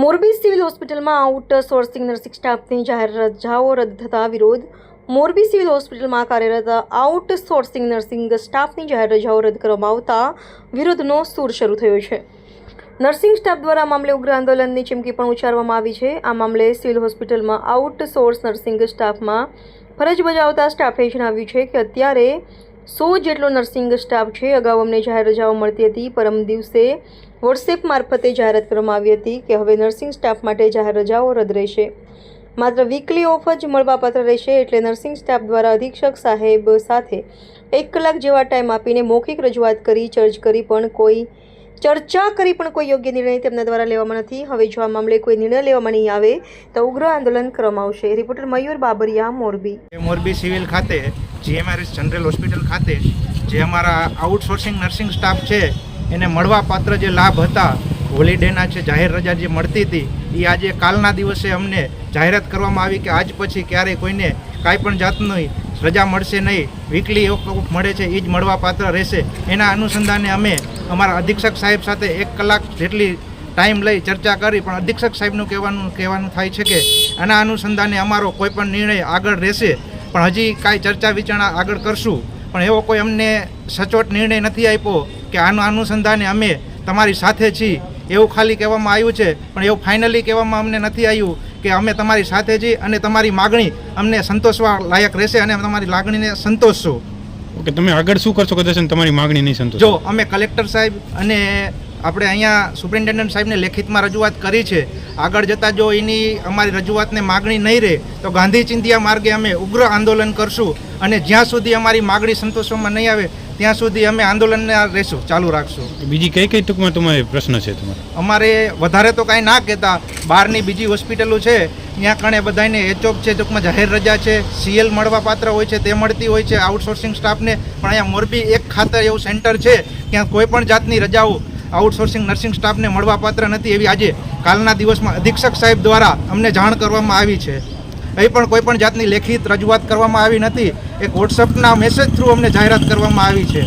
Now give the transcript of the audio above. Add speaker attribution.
Speaker 1: Morbi civil હોસ્પિટલમાં outsourcing nursing સ્ટાફની જાહેર રજાઓ રદ થતા વિરોધ. મોરબી સિવિલ હોસ્પિટલમાં કાર્યરત આઉટસોર્સિંગ નર્સિંગ સ્ટાફની જાહેર રજાઓ રદ કરવામાં આવતા વિરોધનો સૂર શરૂ થયો છે. નર્સિંગ સ્ટાફ દ્વારા આ મામલે ઉગ્ર આંદોલનની ચીમકી પણ ઉચ્ચારવામાં આવી છે. આ મામલે સિવિલ હોસ્પિટલમાં આઉટસોર્સ નર્સિંગ સ્ટાફમાં ફરજ બજાવતા સ્ટાફે જણાવ્યું છે કે અત્યારે 100 જેટલો નર્સિંગ સ્ટાફ છે. અગાઉ અમને જાહેર રજાઓ મળતી હતી. પરમ દિવસે વોટ્સએપ મારફતે જાહેરાત કરવામાં આવી હતી કે હવે નર્સિંગ સ્ટાફ માટે જાહેર રજાઓ રદ રહેશે. માત્ર વીકલી ઓફ જ મળવાપાત્ર રહેશે. એટલે નર્સિંગ સ્ટાફ દ્વારા અધિક્ષક સાહેબ સાથે 1 કલાક જેવા ટાઈમ આપીને મૌખિક રજૂઆત કરી, ચર્ચા કરી પણ કોઈ યોગ્ય નિર્ણય તેમના દ્વારા લેવામાં નથી. હવે જો આ મામલે કોઈ નિર્ણય લેવામાં નહીં આવે તો ઉગ્ર આંદોલન કરવામાં આવશે. રિપોર્ટર મયુર બાબરિયા, મોરબી.
Speaker 2: મોરબી સિવિલ ખાતે GMRS જનરલ હોસ્પિટલ ખાતે જે અમારા આઉટસોર્સિંગ નર્સિંગ સ્ટાફ છે એને મળવાપાત્ર જે લાભ હતા, હોલિડેના છે, જાહેર રજા જે મળતી હતી, એ આજે કાલના દિવસે અમને જાહેરાત કરવામાં આવી કે આજ પછી ક્યારેય કોઈને કાંઈ પણ જાતની રજા મળશે નહીં. વીકલી ઓફ મળે છે એ જ મળવાપાત્ર રહેશે. એના અનુસંધાને અમે અમારા અધિક્ષક સાહેબ સાથે 1 કલાક જેટલી ટાઈમ લઈ ચર્ચા કરી, પણ અધિક્ષક સાહેબનું કહેવાનું થાય છે કે આના અનુસંધાને અમારો કોઈ પણ નિર્ણય આગળ રહેશે, પણ હજી કાંઈ ચર્ચા વિચારણા આગળ કરશું. પણ એવો કોઈ અમને સચોટ નિર્ણય નથી આપ્યો કે આના અનુસંધાને અમે તમારી સાથે છીએ એવું ખાલી કહેવામાં આવ્યું છે, પણ એવું ફાઇનલી કહેવામાં અમને નથી આવ્યું કે અમે તમારી સાથે છીએ અને તમારી માગણી અમને સંતોષવા લાયક રહેશે અને તમારી લાગણીને સંતોષશું.
Speaker 3: ઓકે, તમે આગળ શું કરશો કદાચ તમારી માગણી નહીં સંતોષ?
Speaker 2: જો અમે કલેક્ટર સાહેબ અને આપણે અહીંયા સુપ્રિન્ટેન્ડન્ટ સાહેબને લેખિતમાં રજૂઆત કરી છે. આગળ જતાં જો એની અમારી રજૂઆતને માગણી નહીં રહે તો ગાંધી ચિંધ્યા માર્ગે અમે ઉગ્ર આંદોલન કરશું અને જ્યાં સુધી અમારી માગણી સંતોષવામાં નહીં આવે ત્યાં સુધી અમે આંદોલનને રહેશું, ચાલુ રાખશું.
Speaker 3: બીજી કઈ ટૂંકમાં તમારે પ્રશ્ન છે તમારે?
Speaker 2: અમારે વધારે તો કાંઈ ના કહેતા, બહારની બીજી હોસ્પિટલો છે ત્યાં કણે બધાને એચઓપ છે, ટૂંકમાં જાહેર રજા છે, CL મળવાપાત્ર હોય છે તે મળતી હોય છે આઉટસોર્સિંગ સ્ટાફને. પણ અહીંયા મોરબી એક ખાતર એવું સેન્ટર છે ત્યાં કોઈ પણ જાતની રજાઓ આઉટસોર્સિંગ નર્સિંગ સ્ટાફને મળવાપાત્ર નથી. એવી આજે કાલના દિવસમાં અધિક્ષક સાહેબ દ્વારા અમને જાણ કરવામાં આવી છે. અહીં પણ કોઈ પણ જાતની લેખિત રજૂઆત કરવામાં આવી નથી. એક વોટ્સઅપના મેસેજ થ્રુ અમને જાહેરાત કરવામાં આવી છે.